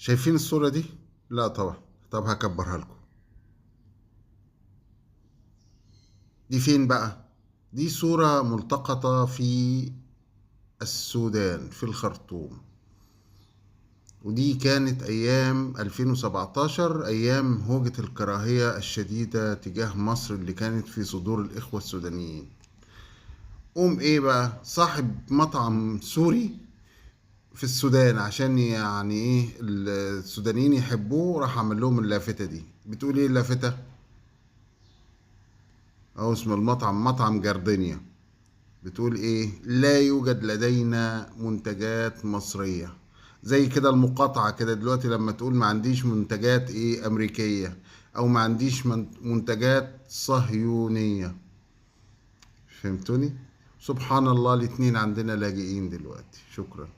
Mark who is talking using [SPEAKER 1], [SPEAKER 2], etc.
[SPEAKER 1] شايفين الصورة دي؟ لا طبعا. طب هكبرها لكم. دي فين بقى؟ دي صورة ملتقطة في السودان في الخرطوم، ودي كانت أيام 2017، أيام هوجة الكراهية الشديدة تجاه مصر اللي كانت في صدور الإخوة السودانيين. قوم إيه بقى صاحب مطعم سوري في السودان، عشان يعني إيه السودانيين يحبوه، راح عمل لهم اللافتة دي. بتقول إيه اللافتة؟ أو اسم المطعم مطعم جاردينيا. بتقول ايه؟ لا يوجد لدينا منتجات مصرية. زي كده المقاطعة كده دلوقتي لما تقول ما عنديش منتجات ايه امريكية، او ما عنديش منتجات صهيونية. فهمتوني؟ سبحان الله، الاتنين عندنا لاجئين دلوقتي. شكرا.